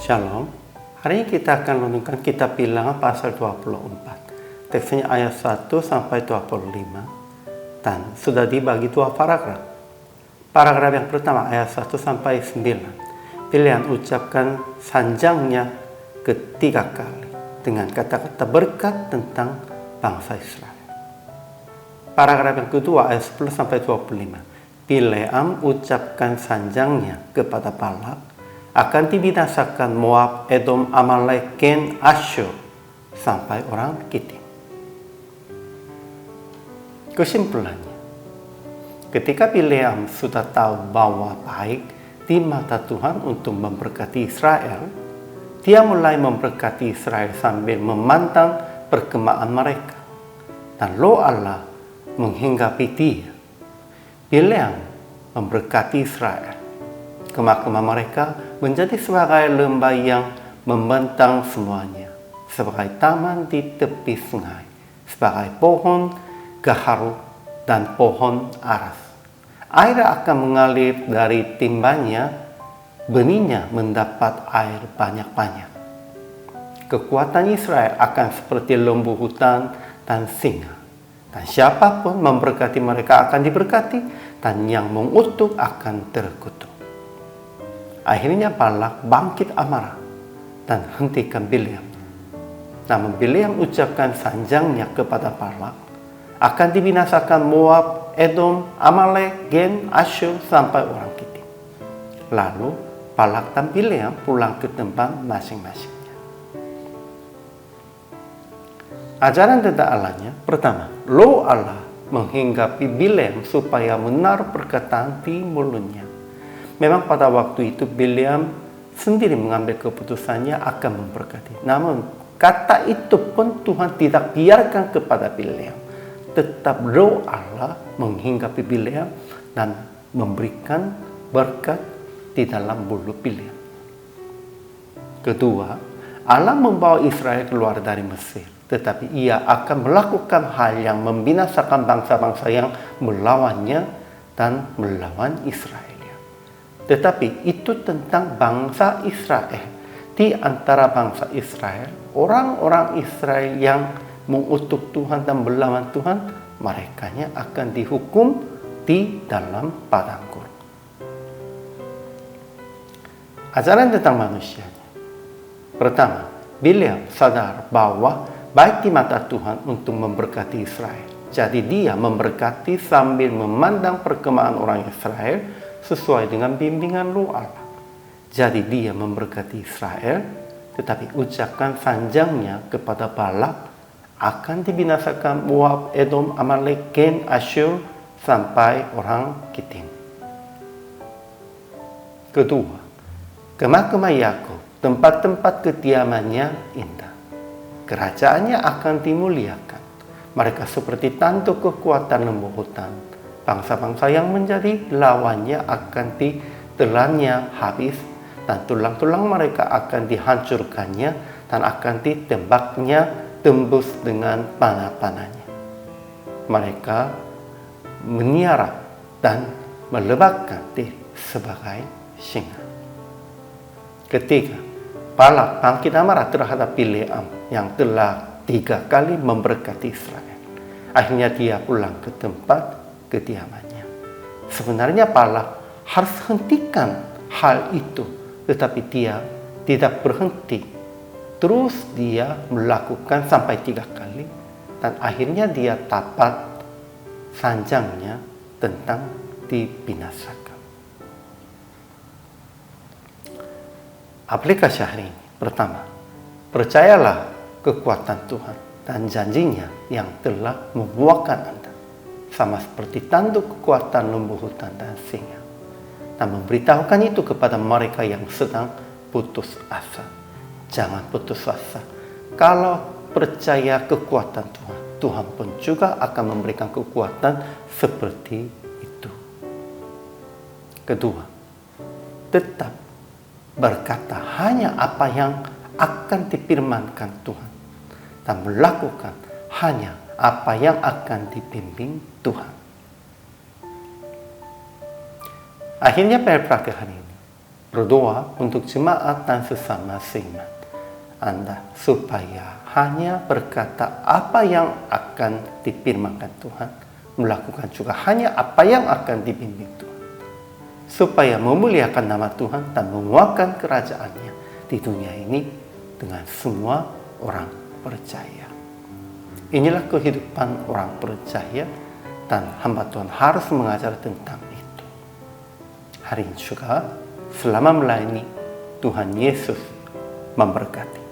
Shalom. Hari ini kita akan renungkan kitab Bilangan pasal 24. Teksnya ayat 1 sampai 25. Dan sudah dibagi dua paragraf. Paragraf yang pertama ayat 1 sampai 9. Bileam ucapkan sanjangnya ketiga kali dengan kata-kata berkat tentang bangsa Israel. Paragraf yang kedua ayat 10 sampai 25. Bileam ucapkan sanjangnya kepada Balak akan dibinasakan Moab, Edom, Amalek, Gen, Asyur sampai orang Kitim. Kesimpulannya, ketika Bileam sudah tahu bahwa baik di mata Tuhan untuk memberkati Israel, dia mulai memberkati Israel sambil memandang perkembangan mereka. Dan Roh Allah menghinggapi dia. Bileam memberkati Israel. Kemah-kemah mereka menjadi sebagai lembah yang membentang semuanya, sebagai taman di tepi sungai, sebagai pohon gaharu dan pohon aras. Air akan mengalir dari timbanya, benihnya mendapat air banyak-banyak. Kekuatan Israel akan seperti lembu hutan dan singa. Dan siapapun memberkati mereka akan diberkati, dan yang mengutuk akan terkutuk. Akhirnya Balak bangkit amarah dan hentikan Bileam. Namun Bileam ucapkan sanjangnya kepada Balak, akan dibinasakan Moab, Edom, Amalek, Gen, Asyur sampai orang Kitim. Lalu Balak dan Bileam pulang ke tempat masing-masingnya. Ajaran tentang Allahnya, pertama, Roh Allah menghinggapi Bileam supaya menaruh perkataan di mulutnya. Memang pada waktu itu Bileam sendiri mengambil keputusannya akan memberkati. Namun kata itu pun Tuhan tidak biarkan kepada Bileam. Tetap Roh Allah menghinggapi Bileam dan memberikan berkat di dalam mulut Bileam. Kedua, Allah membawa Israel keluar dari Mesir. Tetapi ia akan melakukan hal yang membinasakan bangsa-bangsa yang melawannya dan melawan Israel. Tetapi itu tentang bangsa Israel. Di antara bangsa Israel, orang-orang Israel yang mengutuk Tuhan dan melawan Tuhan, merekanya akan dihukum di dalam padang gurun. Ajaran tentang manusianya. Pertama, Bileam sadar bahwa baik di mata Tuhan untuk memberkati Israel. Jadi dia memberkati sambil memandang perkembangan orang Israel sesuai dengan bimbingan Roh Allah. Jadi dia memberkati Israel, tetapi ucapkan sanjangnya kepada Balak akan dibinasakan Moab, Edom, Amalek, Gen, Asyur sampai orang Kitim. Kedua, kemah-kemah Yakub, tempat-tempat kediamannya indah. Kerajaannya akan dimuliakan. Mereka seperti tanduk kekuatan lembu hutan. Bangsa-bangsa yang menjadi lawannya akan ditelannya habis, dan tulang-tulang mereka akan dihancurkannya dan akan ditembaknya tembus dengan panah-panahnya. Mereka meniarap dan melebatkan diri sebagai singa. Ketiga, Balak bangkit amarah terhadap Bileam yang telah 3 kali memberkati Israel. Akhirnya dia pulang ke tempat kediamannya. Sebenarnya Balak harus hentikan hal itu, tetapi dia tidak berhenti. Terus dia melakukan sampai 3 kali, dan akhirnya dia dapat sanjangnya tentang dibinasakan. Aplikasi hari ini. Pertama, percayalah kekuatan Tuhan dan janjinya yang telah membuahkan Anda. Sama seperti tanduk kekuatan lembu hutan dan singa. Dan memberitahukan itu kepada mereka yang sedang putus asa. Jangan putus asa. Kalau percaya kekuatan Tuhan, Tuhan pun juga akan memberikan kekuatan seperti itu. Kedua, tetap berkata hanya apa yang akan difirmankan Tuhan. Dan melakukan hanya apa yang akan dibimbing Tuhan. Akhirnya praktik hari ini. Berdoa untuk jemaat dan sesama seiman Anda supaya hanya berkata apa yang akan difirmankan Tuhan, melakukan juga hanya apa yang akan dibimbing Tuhan, supaya memuliakan nama Tuhan dan menguatkan kerajaannya di dunia ini dengan semua orang percaya. Inilah kehidupan orang percaya dan hamba Tuhan harus mengajar tentang itu. Hari ini juga selama melayani, Tuhan Yesus memberkati.